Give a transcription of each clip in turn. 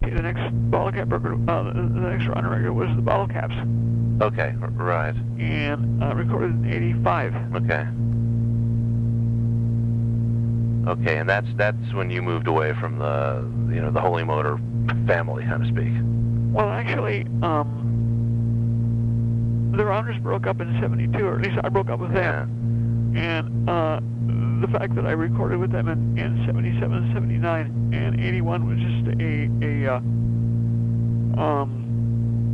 actually the next bottle cap record, the next runner record was the bottle caps. Okay, right. And recorded in '85. Okay. Okay, and that's when you moved away from the Holy Motor family, so to speak. Well, actually, the Rounders broke up in '72, or at least I broke up with them. And the fact that I recorded with them in '77, '79, and '81 was just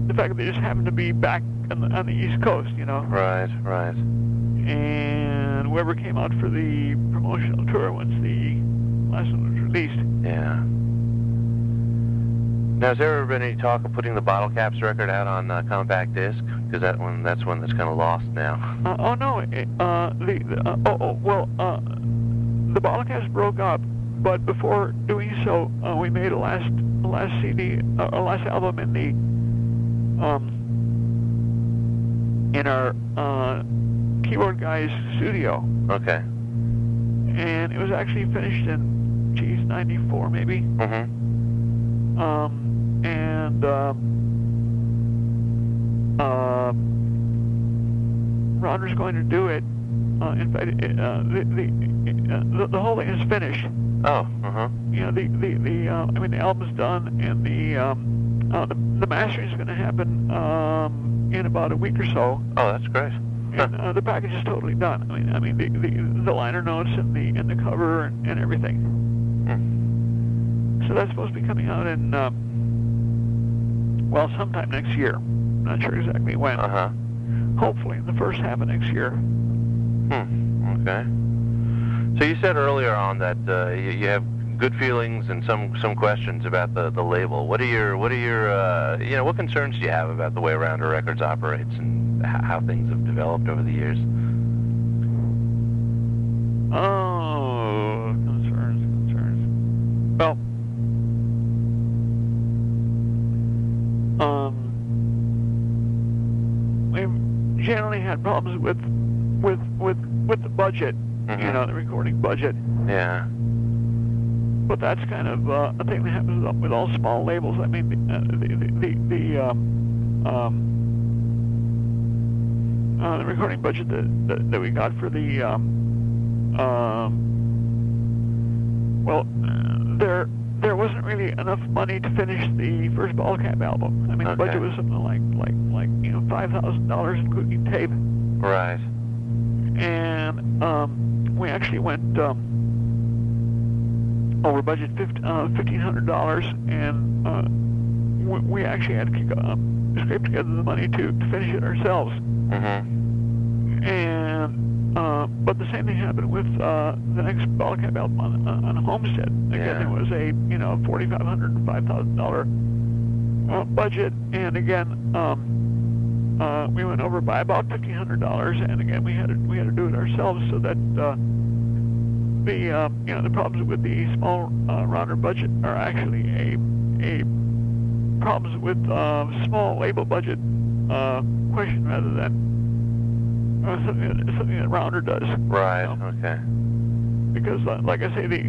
the fact that they just happened to be back on the East Coast, Right. And whoever came out for the promotional tour once the last one was released. Yeah. Now, has there ever been any talk of putting the Bottle Caps record out on compact disc? Because that's one that's kind of lost now. Oh no! The Bottle Caps broke up, but before doing so, we made a last CD, a last album in our keyboard guy's studio. Okay. And it was actually finished in '94 maybe. Mm-hmm. Ronder's going to do it. In fact, the whole thing is finished. Oh, uh-huh. The album's done, and the mastering is going to happen in about a week or so. Oh, that's great. And the package is totally done. The liner notes and the cover and everything. So that's supposed to be coming out in sometime next year. Not sure exactly when. Uh-huh. Hopefully in the first half of next year. Okay. So you said earlier on that you have good feelings and some questions about the label. What concerns do you have about the way Rounder Records operates and how things have developed over the years? Oh, concerns. Well, we've generally had problems with the budget, Mm-hmm. The recording budget. Yeah. But that's kind of a thing that happens with all small labels. The recording budget that we got for there wasn't really enough money to finish the first Ball Cap album. The budget was something like $5,000 including tape. Right. And we actually went over budget $1,500, and we actually had to scrape together the money to finish it ourselves. Mm-hmm. And but the same thing happened with the next Bottle Cap album on Homestead. Again, It was a $4,500 to $5,000 budget, and again we went over by about $1,500, and again we had to do it ourselves, so that the problems with the small Rounder budget are actually a problems with small label budget question rather than something that Rounder does. Right. Okay. Because, like I say, the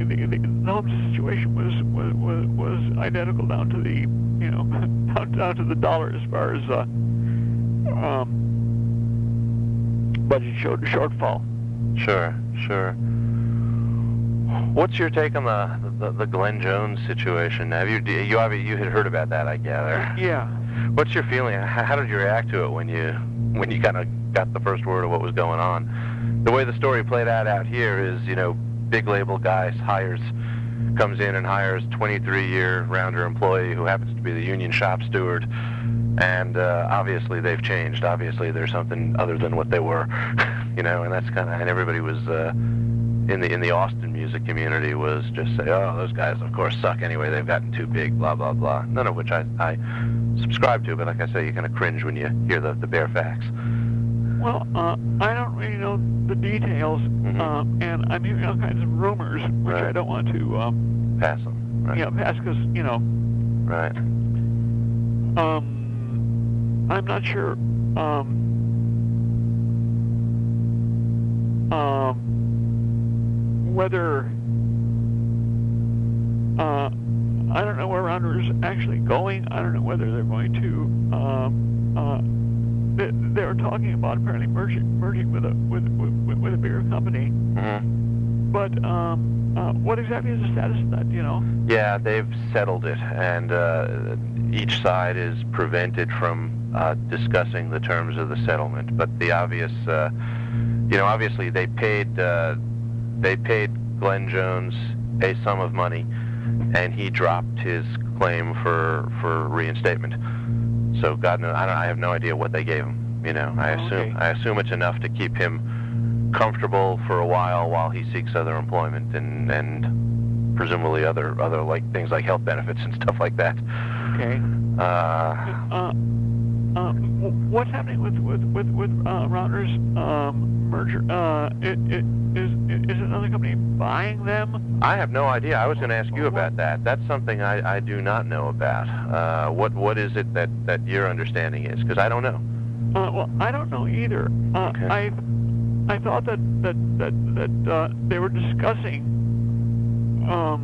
Homestead situation was identical down to the down to the dollar as far as budget showed a shortfall. Sure. What's your take on the Glenn Jones situation? Have you had heard about that, I gather? Yeah. What's your feeling? How did you react to it when you kind of got the first word of what was going on? The way the story played out here is, big label guy comes in and hires 23-year Rounder employee who happens to be the union shop steward, and obviously they've changed. Obviously there's something other than what they were, and that's and everybody was in the Austin music community was just say, oh, those guys of course suck anyway, they've gotten too big, blah blah blah. None of which I subscribe to, but like I say, you kind of cringe when you hear the bare facts. Well, I don't really know the details, Mm-hmm. and I'm hearing all kinds of rumors, which Right. I don't want to Pass them. Right. pass because Right. I'm not sure whether I don't know where Rounders actually going. I don't know whether they're going to. They were talking about apparently merging with a bigger company. Mm-hmm. But what exactly is the status of that? Do you know? Yeah, they've settled it, and each side is prevented from discussing the terms of the settlement. But the obvious, obviously they paid Glenn Jones a sum of money, and he dropped his claim for reinstatement. So God knows, I have no idea what they gave him. I assume it's enough to keep him comfortable for a while he seeks other employment and presumably other like things like health benefits and stuff like that. Okay. What's happening with Rounders merger? Is another company buying them? I have no idea. I was going to ask you about that. That's something I do not know about. What is it that your understanding is? Because I don't know. Well, I don't know either. Okay. I thought that they were discussing. Well,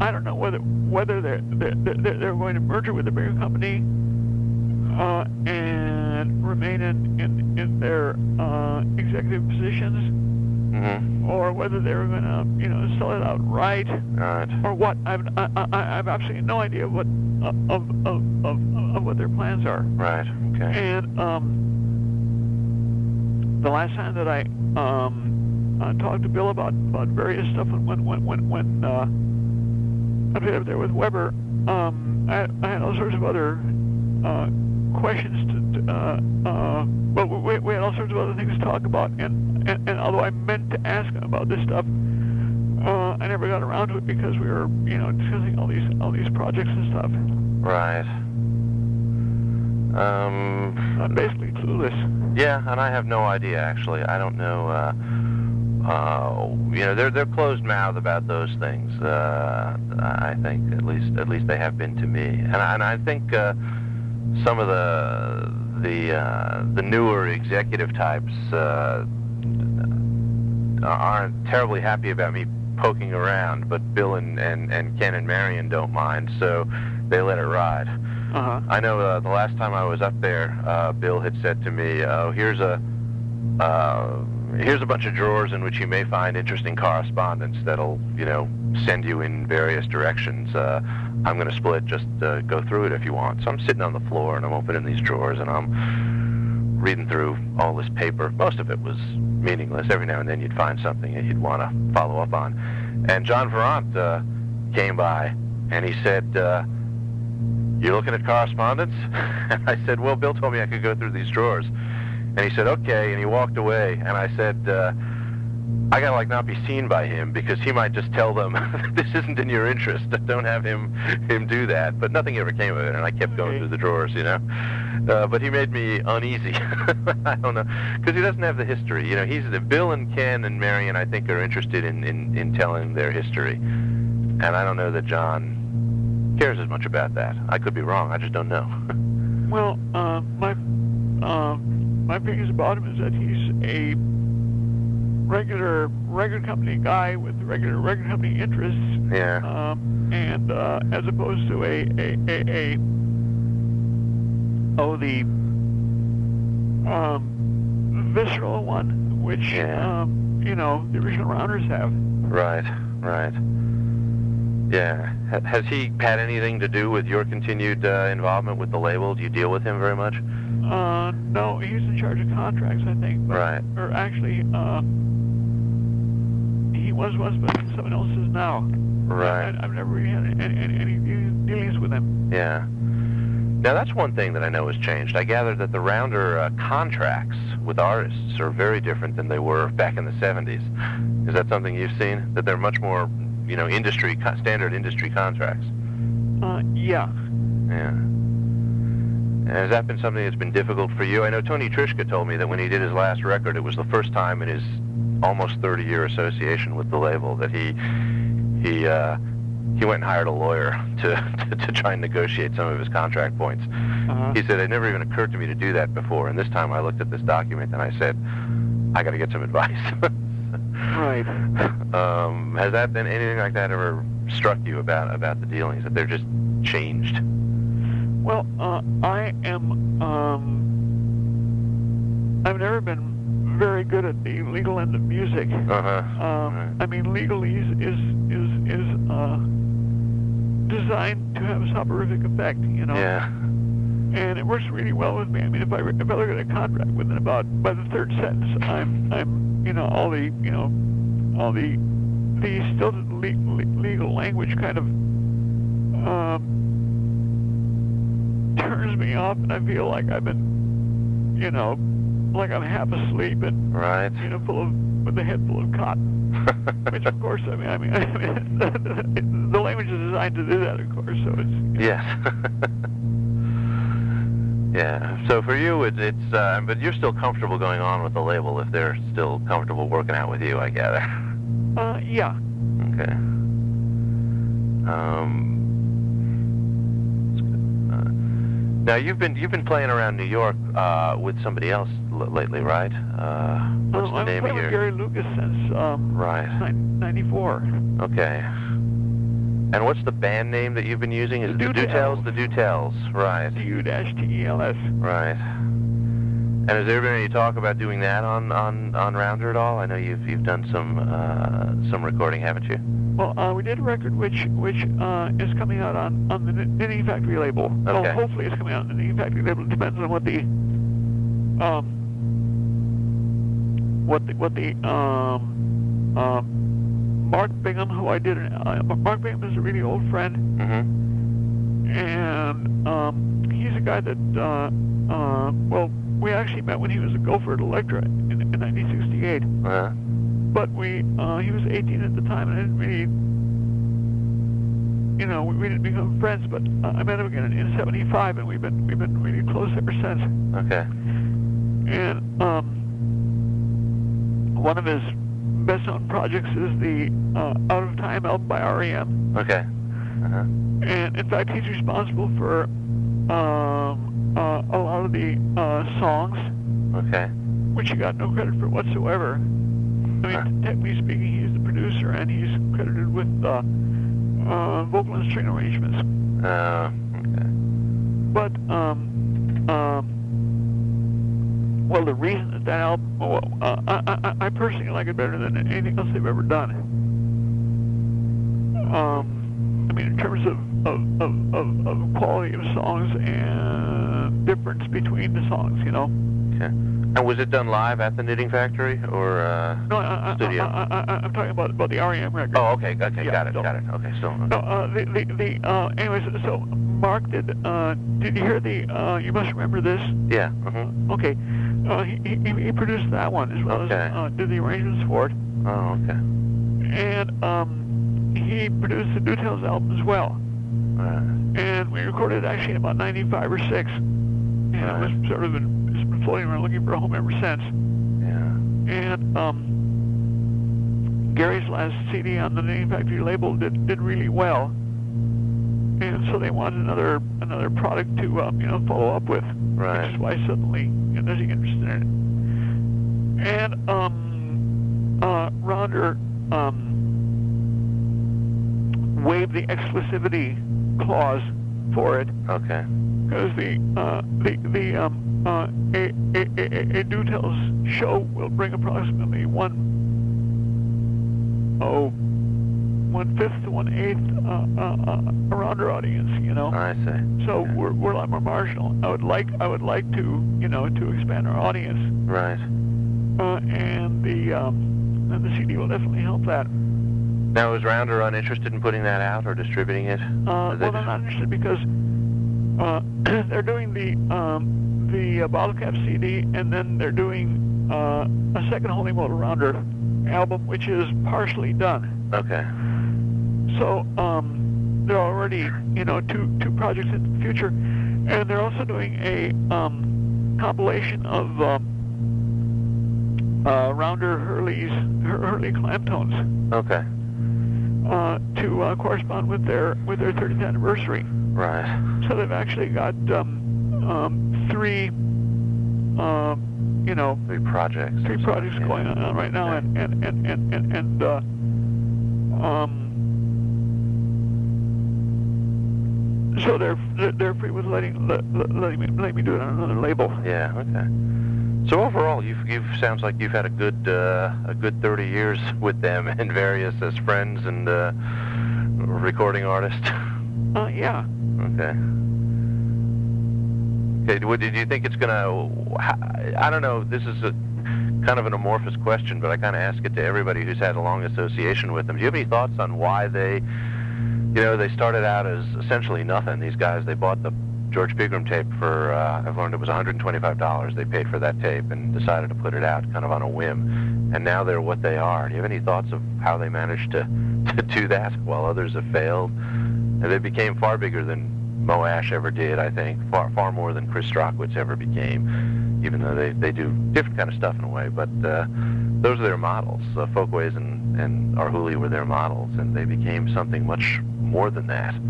I don't know whether they're going to merge with a bigger company and remain in their executive positions, mm-hmm. or whether they were going to sell it outright, Right. or what. I've absolutely no idea what of what their plans are. Right. Okay. And the last time that I talked to Bill about various stuff when I was up there with Weber, I had all sorts of other questions well, we had all sorts of other things to talk about, and although I meant to ask him about this stuff, I never got around to it because we were discussing all these projects and stuff. Right. I'm basically clueless. Yeah, and I have no idea actually. I don't know. They're closed-mouthed about those things. I think at least they have been to me, and I think some of the newer executive types aren't terribly happy about me poking around, but Bill and Ken and Marion don't mind, so they let it ride. Uh-huh. I know the last time I was up there, Bill had said to me, here's a bunch of drawers in which you may find interesting correspondence that'll, send you in various directions. I'm going to split, just go through it if you want. So I'm sitting on the floor and I'm opening these drawers and I'm reading through all this paper. Most of it was meaningless. Every now and then you'd find something that you'd want to follow up on. And John Ferrant came by and he said, "You're looking at correspondence?" And I said, "Well, Bill told me I could go through these drawers." And he said, "Okay," and he walked away. And I said, I gotta not be seen by him because he might just tell them this isn't in your interest. Don't have him do that. But nothing ever came of it, and I kept going through the drawers, But he made me uneasy. I don't know, because he doesn't have the history. Bill and Ken and Marion, I think, are interested in telling their history, and I don't know that John cares as much about that. I could be wrong. I just don't know. Well, my feelings about him is that he's a regular company guy with regular company interests. Yeah. And as opposed to the visceral one, which the original Rounders have. Right. Yeah. Has he had anything to do with your continued involvement with the label? Do you deal with him very much? No, he's in charge of contracts, I think. But, right. Or actually, he was, but someone else is now. Right. I've never really had any dealings with him. Yeah. Now, that's one thing that I know has changed. I gather that the Rounder contracts with artists are very different than they were back in the 70s. Is that something you've seen? That they're much more, standard industry contracts? Yeah. Yeah. And has that been something that's been difficult for you? I know Tony Trischka told me that when he did his last record, it was the first time in his almost 30-year association with the label that he went and hired a lawyer to try and negotiate some of his contract points. Uh-huh. He said, it never even occurred to me to do that before, and this time I looked at this document and I said, I got to get some advice. Right. Has that been anything like that ever struck you about the dealings, that they're just changed? Well, I've never been very good at the legal end of music. Right. I mean, legalese is designed to have a soporific effect, you know. Yeah. And it works really well with me. I mean, if I look at a contract within about by the third sentence, I'm all the stilted legal language kind of turns me off, and I feel like I've been, like I'm half asleep and Right. with a head full of cotton. Which, of course, I mean, the language is designed to do that, of course. So it's Yes. Yeah. So for you, it's but you're still comfortable going on with the label if they're still comfortable working out with you, I gather. Yeah. Okay. Now you've been playing around New York with somebody else lately, right? What's the I've name been of with your? Gary Lucas since Right. 94. Okay. And what's the band name that you've been using? Is it the Dutels? The Dutels, right. DU-TELS. Right. And has there been any talk about doing that on Rounder at all? I know you've done some recording, haven't you? Well, we did a record which is coming out on the Knitting Factory label. Okay. Well, hopefully it's coming out on the Knitting Factory label. It depends on what the Mark Bingham, who I did. Mark Bingham is a really old friend, and he's a guy that well, we actually met when he was a gopher at Elektra in 1968. But he was 18 at the time, and I didn't really, we didn't become friends. But I met him again in '75, and we've been really close ever since. Okay. And one of his best-known projects is the Out of Time album by R.E.M. Okay. And in fact, he's responsible for a lot of the songs. Okay. Which he got no credit for whatsoever. I mean, technically speaking, he's the producer, and he's credited with vocal and string arrangements. Okay. But well, the reason that album, I personally like it better than anything else they've ever done. I mean, in terms of quality of songs and difference between the songs, Okay. And was it done live at the Knitting Factory or no, studio? I'm talking about the R.E.M. record. Oh, okay. Yeah, Got it. Okay, so. No, anyways, so Mark did you hear the, you must remember this? Yeah. Okay. He produced that one as well as did the arrangements for it. Oh, okay. And he produced the Dutels album as well. And we recorded it actually in about 95 or 6. And it was sort of been floating around looking for a home ever since. Yeah. And Gary's last CD on the Knitting Factory label did really well. And so they wanted another product to follow up with. Right. Which is why suddenly there's the interest in it. And Rounder waived the exclusivity clause for it. Okay. Because a Dutels show will bring approximately 1/5 to 1/8 a Rounder audience, I see. So we're a lot more marginal. I would like to to expand our audience. Right. And the CD will definitely help that. Now, is Rounder uninterested in putting that out or distributing it? Well, they're not interested because they're doing the Bottle Cap CD, and then they're doing a second Holy Motor Rounder album, which is partially done. Okay. So there are already two projects in the future, and they're also doing a compilation of Rounder Hurley clamp tones. Okay. To correspond with their 30th anniversary. Right. So they've actually got 3 Three projects. going on right now, so they're free with letting me do it on another label. Yeah. Okay. So overall, you've sounds like you've had a good 30 years with them and various as friends and recording artists. Yeah. Okay. Okay. Did you think it's gonna? I don't know. This is a kind of an amorphous question, but I kind of ask it to everybody who's had a long association with them. Do you have any thoughts on why they started out as essentially nothing? These guys, they bought the George Pegram tape for, I've learned it was $125 they paid for that tape and decided to put it out kind of on a whim. And now they're what they are. Do you have any thoughts of how they managed to do that while others have failed? And they became far bigger than Mo Ash ever did, I think, far more than Chris Strachwitz ever became, even though they do different kind of stuff in a way. But those are their models. Folkways and Arhoolie were their models, and they became something much more than that. Do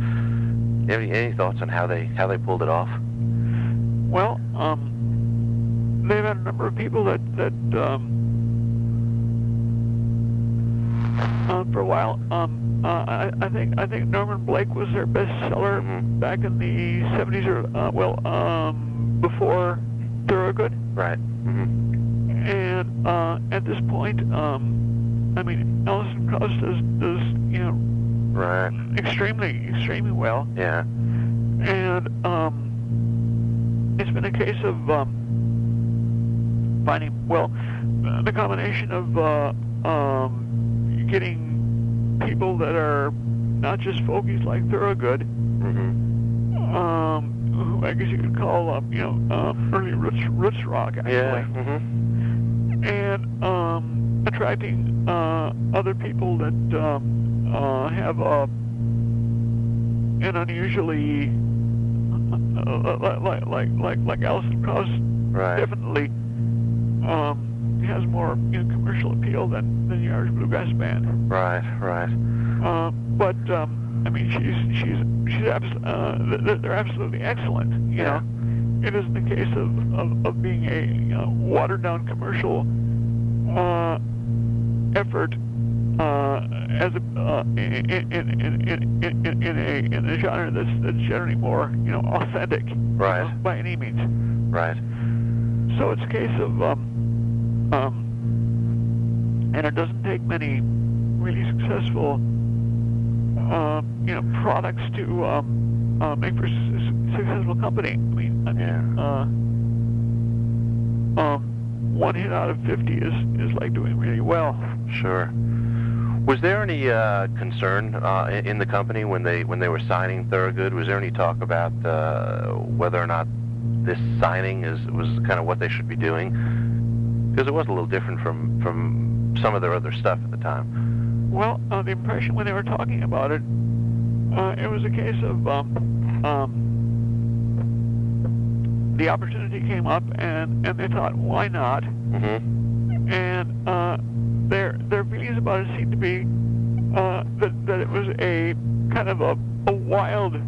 you have any thoughts on how they pulled it off? Well, they've had a number of people that for a while. I think Norman Blake was their bestseller back in the 70s, or before Thorogood. Right. And at this point, Alison Krauss does right, extremely well. Yeah. And it's been a case of finding the combination of getting people that are not just folkies like Thorogood, who I guess you could call early roots rock, actually. Yeah. And attracting other people that have an unusually like Alison Krauss, right, definitely has more commercial appeal than the Irish bluegrass band. Right. But they're absolutely excellent. Yeah. It isn't a case of being a watered down commercial effort as in a genre that's generally more authentic. Right. By any means. Right. So it's a case of and it doesn't take many really successful products to make for a successful company. One hit out of 50 is like doing really well. Sure. Was there any concern in the company when they were signing Thorogood? Was there any talk about whether or not this signing was kind of what they should be doing? Because it was a little different from some of their other stuff at the time. Well, the impression when they were talking about it, it was a case of the opportunity came up, and they thought, why not? And their feelings about it seemed to be that it was a kind of a wild and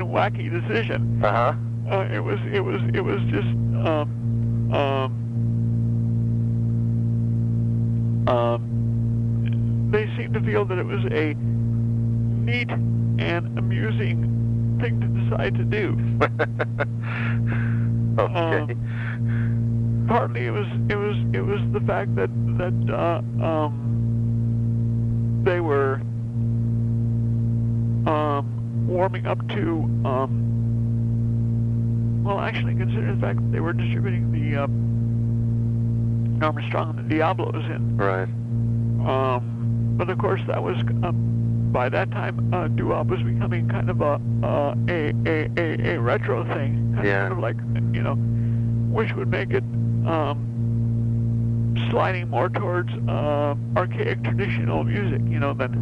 wacky decision. It was just they seemed to feel that it was a neat and amusing thing to decide to do. Okay. Partly it was the fact that they were warming up to actually considering the fact that they were distributing the Armstrong and the Diablos in. Right. But of course that was by that time doo-wop was becoming kind of a retro thing, kind of like which would make it sliding more towards archaic traditional music, than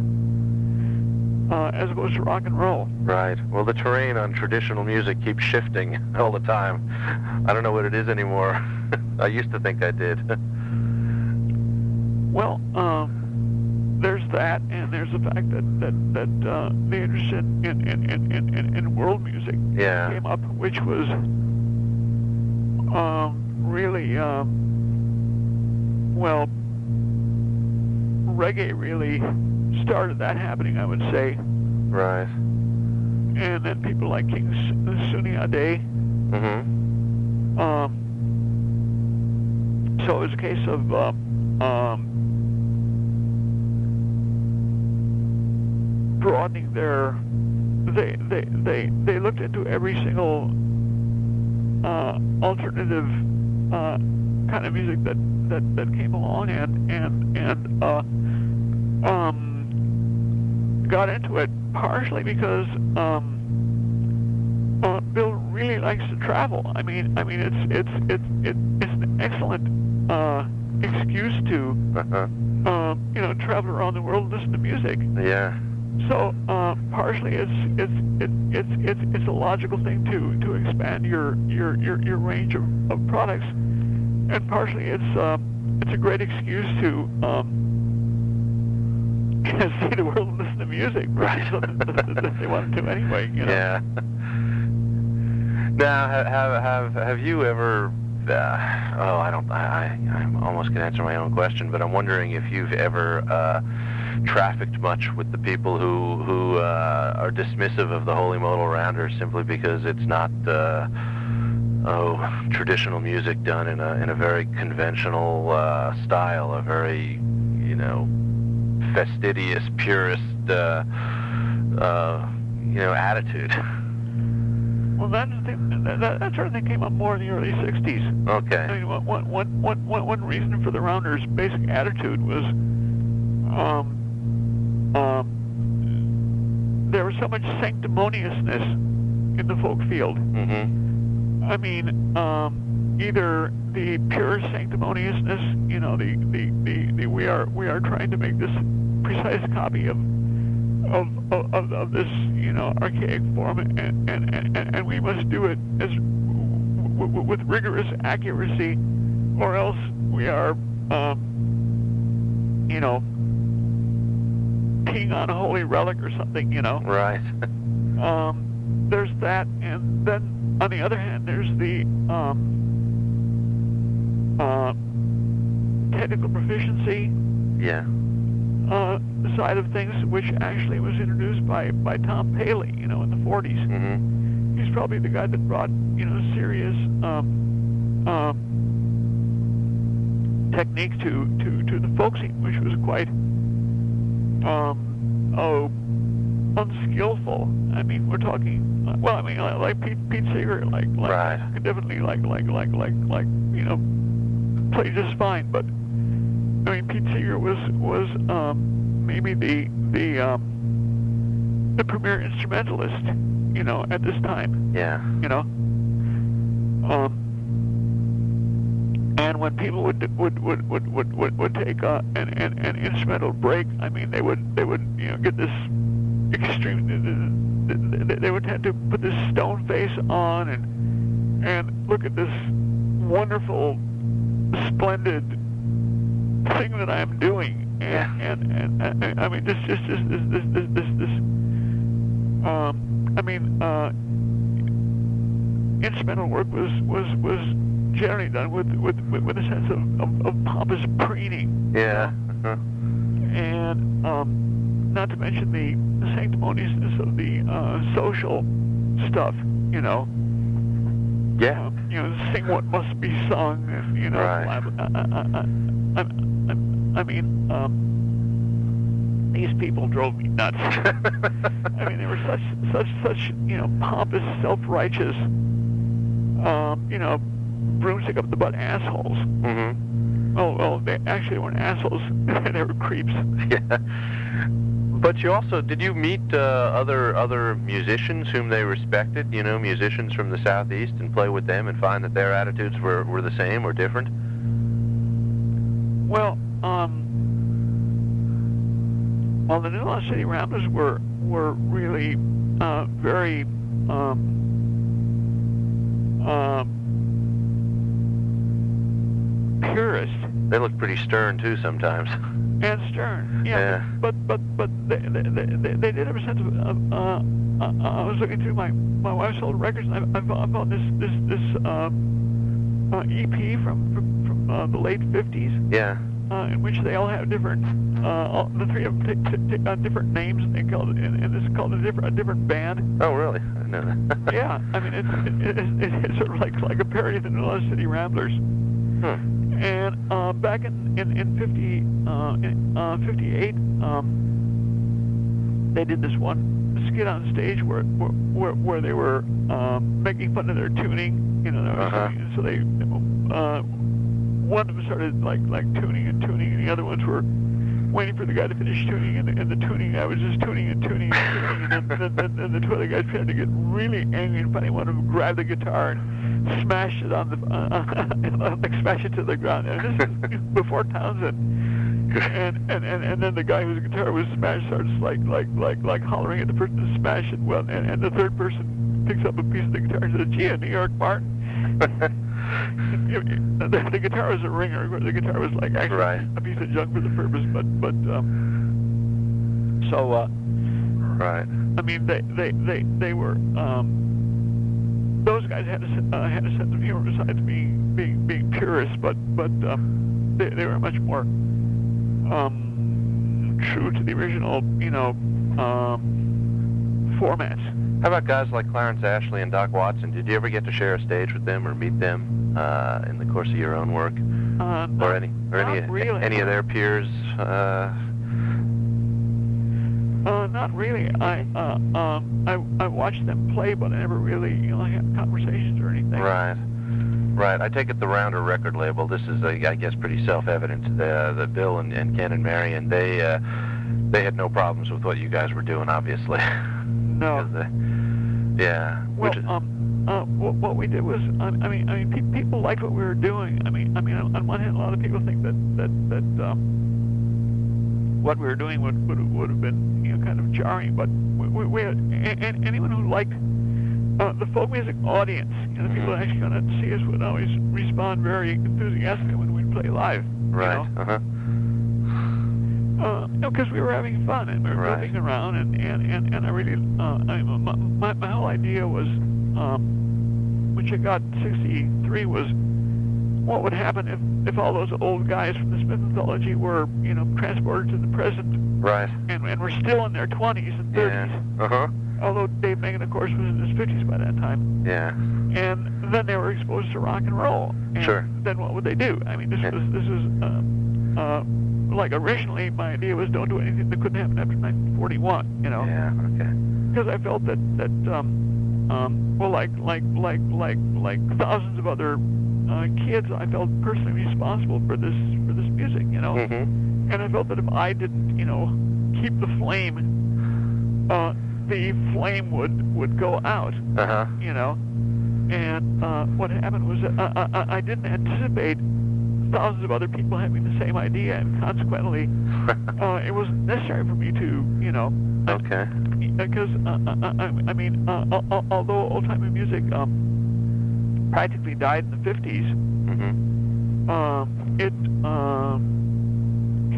as opposed to rock and roll. Right. Well, the terrain on traditional music keeps shifting all the time. I don't know what it is anymore. I used to think I did. Well, there's that, and there's the fact that the interest in world music came up, which was really, well, reggae really started that happening, I would say. Right. And then people like King Sunny Ade. Mm-hmm. So it was a case of broadening their. They looked into every single alternative kind of music that came along and got into it, partially because Bill really likes to travel. I mean it's an excellent excuse to travel around the world and listen to music. Yeah. So partially it's a logical thing to expand your range of products, and partially it's a great excuse to see the world and listen to music, right? Something that they want to do anyway, Yeah. Now, have you ever? I'm almost gonna answer my own question, but I'm wondering if you've ever trafficked much with the people who are dismissive of the Holy Modal Rounder simply because it's not traditional music done in a very conventional style, a very fastidious, purist attitude. Well, that sort of thing came up more in the early '60s. Okay. I mean, one reason for the Rounders' basic attitude was there was so much sanctimoniousness in the folk field. Mm-hmm. I mean, either the pure sanctimoniousness, the we are trying to make this precise copy of this archaic form, and we must do it as with rigorous accuracy, or else we are peeing on a holy relic or something, Right. There's that, and then on the other hand, there's the technical proficiency. Yeah. Side of things, which actually was introduced by Tom Paley, in the 40s. Mm-hmm. He's probably the guy that brought, serious technique to the folk scene, which was quite unskillful. I mean, we're talking. Well, I mean, like Pete Seeger, right. could definitely play just fine, but. I mean, Pete Seeger was maybe the premier instrumentalist, at this time. Yeah. And when people would take an instrumental break, I mean, they would get this extreme. They would tend to put this stone face on and look at this wonderful, splendid thing that I'm doing, and I mean, this instrumental work was generally done with a sense of pompous preening. Yeah. Uh-huh. And not to mention the sanctimoniousness of the social stuff, Yeah. Sing what must be sung, and Right. I mean, these people drove me nuts. I mean, they were such pompous, self-righteous, broomstick up the butt assholes. Mm-hmm. Well, they actually weren't assholes. They were creeps. Yeah. But did you meet other musicians whom they respected? Musicians from the Southeast, and play with them and find that their attitudes were the same or different? Well, the New Lost City Rounders were really very purist. They look pretty stern too sometimes. And stern, yeah. But they did have a sense of. I was looking through my wife's old records, and I found this EP from the late 50s. Yeah. In which they all have different, the three of them take on different names, and they call it, and this is called a different band. Oh, really? I didn't know that. Yeah, I mean it's sort of like a parody of the New Orleans City Ramblers. And back in 58, they did this one skit on stage where they were making fun of their tuning. You know, so they one of them started like tuning, and the other ones were waiting for the guy to finish tuning, and the tuning guy was just tuning, and then the two other guys started to get really angry and funny. One of them grabbed the guitar and smashed it on the smashed it to the ground. And this is before Townsend. And then the guy whose guitar was smashed starts like hollering at the person to smash it. Well, and the third person picks up a piece of the guitar and says, "Gee, a New York Martin." The guitar was a ringer. The guitar was like actually a piece of junk for the purpose. Right. I mean, they were those guys had a sense of humor besides being purists, but they were much more true to the original, formats. How about guys like Clarence Ashley and Doc Watson? Did you ever get to share a stage with them or meet them in the course of your own work, or any of their peers? Not really. I watched them play, but I never really had conversations or anything. Right. I take it the Rounder record label. This is, I guess, pretty self-evident. The Bill and Ken and Marion, they had no problems with what you guys were doing, obviously. No. Well, what we did was, I mean, people liked what we were doing. I mean, on one hand, a lot of people think that what we were doing would have been, kind of jarring. But we had, and anyone who liked the folk music audience, people that actually going to see us would always respond very enthusiastically when we'd play live. Right. Because we were having fun and we were goofing around, and I really, my whole idea was, which I got in '63, was what would happen if all those old guys from the Smith Anthology were, transported to the present, right, and were still in their 20s and 30s. Yeah. Although Dave Megan, of course, was in his 50s by that time. Yeah. And then they were exposed to rock and roll. And sure. Then what would they do? I mean, this was like originally my idea was don't do anything that couldn't happen after 1941. Yeah. Okay. Because I felt that well, like thousands of other kids, I felt personally responsible for this music. And I felt that if I didn't, keep the flame would go out. And what happened was that I didn't anticipate thousands of other people having the same idea, and consequently, it wasn't necessary for me to, Okay. Because although old-time music practically died in the 50s, it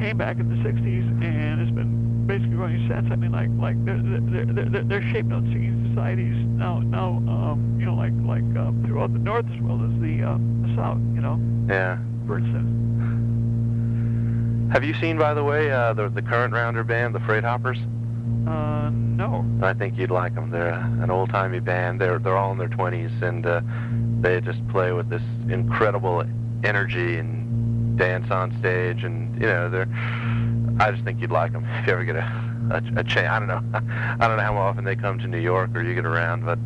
came back in the 60s and has been basically going since. I mean, like there's shape note singing societies now, throughout the North as well as the South. Yeah. For instance. Have you seen, by the way, the current Rounder band, the Freight Hoppers? No. I think you'd like them. They're an old-timey band. They're all in their 20s, and they just play with this incredible energy and dance on stage, and I just think you'd like them if you ever get a chance. I don't know how often they come to New York or you get around, but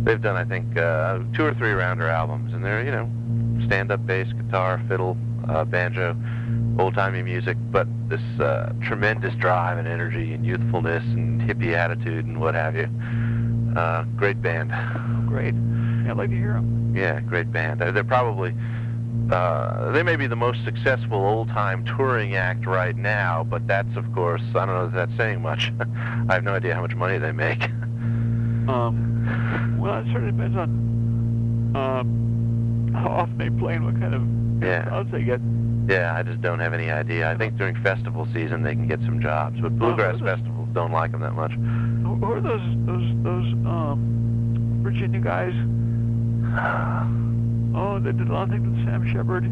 they've done, I think, 2 or 3 Rounder albums, and they're stand-up bass, guitar, fiddle, banjo, old-timey music, but this tremendous drive and energy and youthfulness and hippie attitude and what have you. Great band. Oh, great. Yeah, I'd like to hear them. Yeah, great band. They're probably, they may be the most successful old-time touring act right now, but that's, of course, I don't know if that's saying much. I have no idea how much money they make. Well, it sort of depends on how often they play and what kind of crowds they get. Yeah, I just don't have any idea. I think during festival season they can get some jobs, but bluegrass festivals don't like them that much. Who are those Virginia guys? Oh, they did a lot of things with Sam Shepard.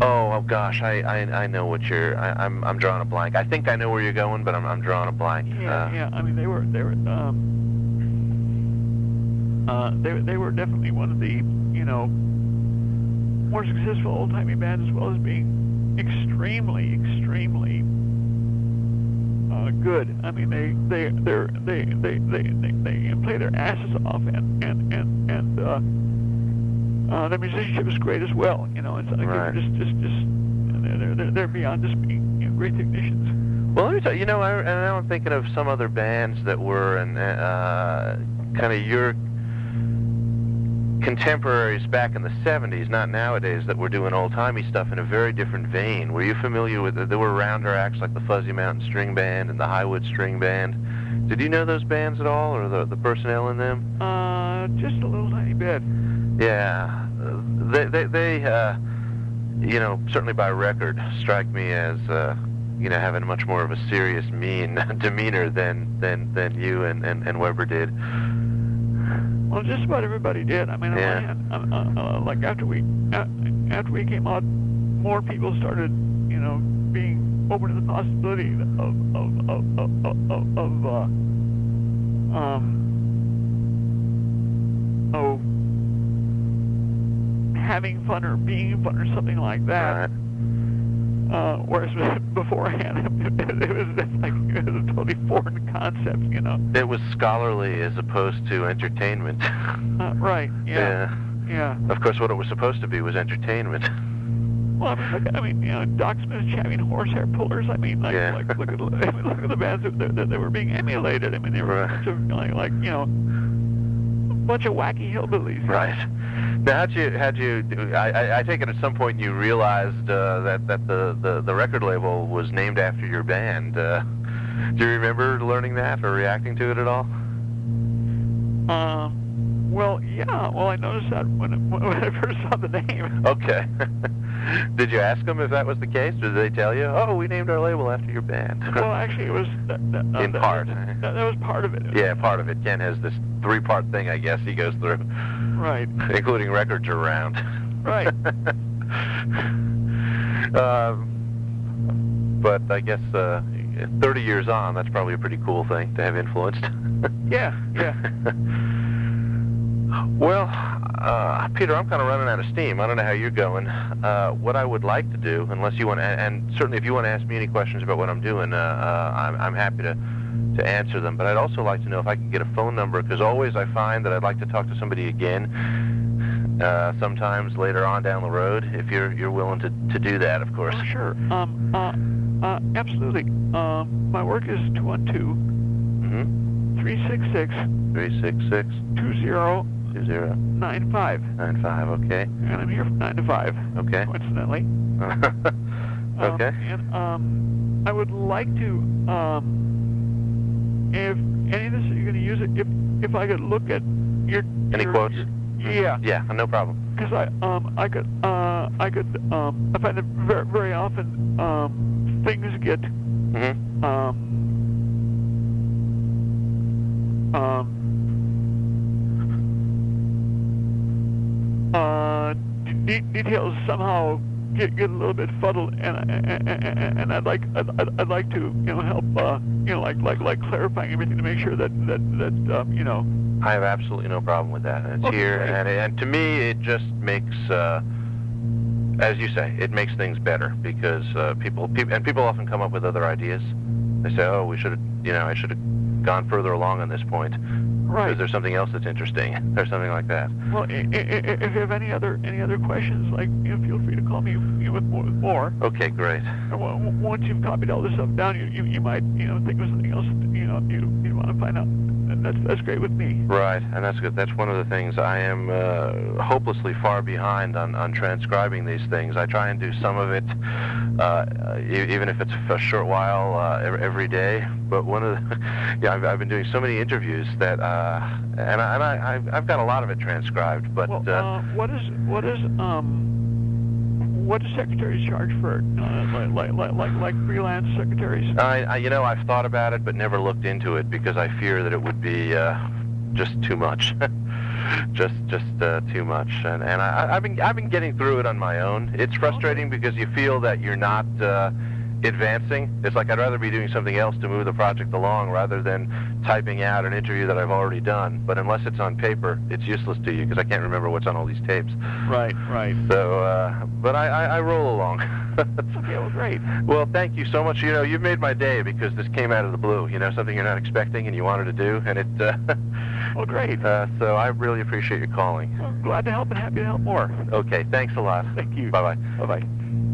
Oh gosh, I know what I'm drawing a blank. I think I know where you're going, but I'm drawing a blank. Yeah. I mean, they were definitely one of the more successful old-timey bands, as well as being extremely good. I mean, they play their asses off, and their musicianship is great as well. It's like Right. they're beyond just being great technicians. Well, let me tell you. Now I'm thinking of some other bands that were kind of your contemporaries back in the 70s, not nowadays, that were doing old-timey stuff in a very different vein. Were you familiar with there were rounder acts like the Fuzzy Mountain String Band and the Highwood String Band? Did you know those bands at all, or the personnel in them? Just a little tiny bit. Yeah, they certainly by record strike me as having much more of a serious, mean demeanor than you and Weber did. Well, just about everybody did. I mean, Yeah. like after we came out, more people started, being open to the possibility of having fun or being fun or something like that. Right. Whereas beforehand, it was a totally foreign concept, It was scholarly as opposed to entertainment. Right. Yeah. Of course, what it was supposed to be was entertainment. Well, I mean, Doc Smith's Chaving Horsehair Pullers. I mean, look at the bands that were being emulated. I mean, they were a bunch of a bunch of wacky hillbillies. Right. Now, how'd you? I take it at some point you realized that the record label was named after your band. Do you remember learning that or reacting to it at all? Well, yeah. Well, I noticed that when I first saw the name. Okay. Did you ask them if that was the case? Did they tell you, "Oh, we named our label after your band"? Well, actually, it was in part. That was part of it. Yeah, part of it. Ken has this 3-part thing, I guess, he goes through. Right. Including records around. Right. But I guess 30 years on, that's probably a pretty cool thing to have influenced. Yeah. Well, Peter, I'm kind of running out of steam. I don't know how you're going. What I would like to do, unless you want to, and certainly if you want to ask me any questions about what I'm doing, I'm happy to answer them. But I'd also like to know if I can get a phone number, because always I find that I'd like to talk to somebody again sometimes later on down the road, if you're willing to do that, of course. Oh, sure. Absolutely. My work is 212-366 2095. 95, okay. And I'm here from 9 to 5. Okay. Coincidentally. Okay. And I would like to, if any of this you're going to use it, if I could look at Any quotes? Yeah. Yeah, no problem. Because I find that very, very often things get details somehow get a little bit fuddled, and I'd like to help like clarifying everything to make sure that I have absolutely no problem with that. It's Okay, here, great. and to me, it just makes, as you say, it makes things better, because people often come up with other ideas. They say, "Oh, I should have gone further along on this point." Right. Because there's something else that's interesting, or something like that. Well, if you have any other questions, feel free to call me with more. Okay, great. Once you've copied all this stuff down, you might think of something else you want to find out. And that's great with me. Right, and that's good. That's one of the things. I am hopelessly far behind on transcribing these things. I try and do some of it, even if it's a short while every day. But one of the, I've been doing so many interviews that, and I've got a lot of it transcribed. But what do secretaries charge for like freelance secretaries? I've thought about it, but never looked into it, because I fear that it would be just too much. just too much. And I've been getting through it on my own. It's frustrating because you feel that you're not advancing. It's like I'd rather be doing something else to move the project along rather than typing out an interview that I've already done. But unless it's on paper, it's useless to you because I can't remember what's on all these tapes. Right. So, but I roll along. Okay, well, great. Well, thank you so much. You know, you've made my day because this came out of the blue. You know, something you're not expecting and you wanted to do, and it. Well, great. So I really appreciate you calling. Well, glad to help and happy to help more. Okay, thanks a lot. Thank you. Bye-bye. Bye-bye.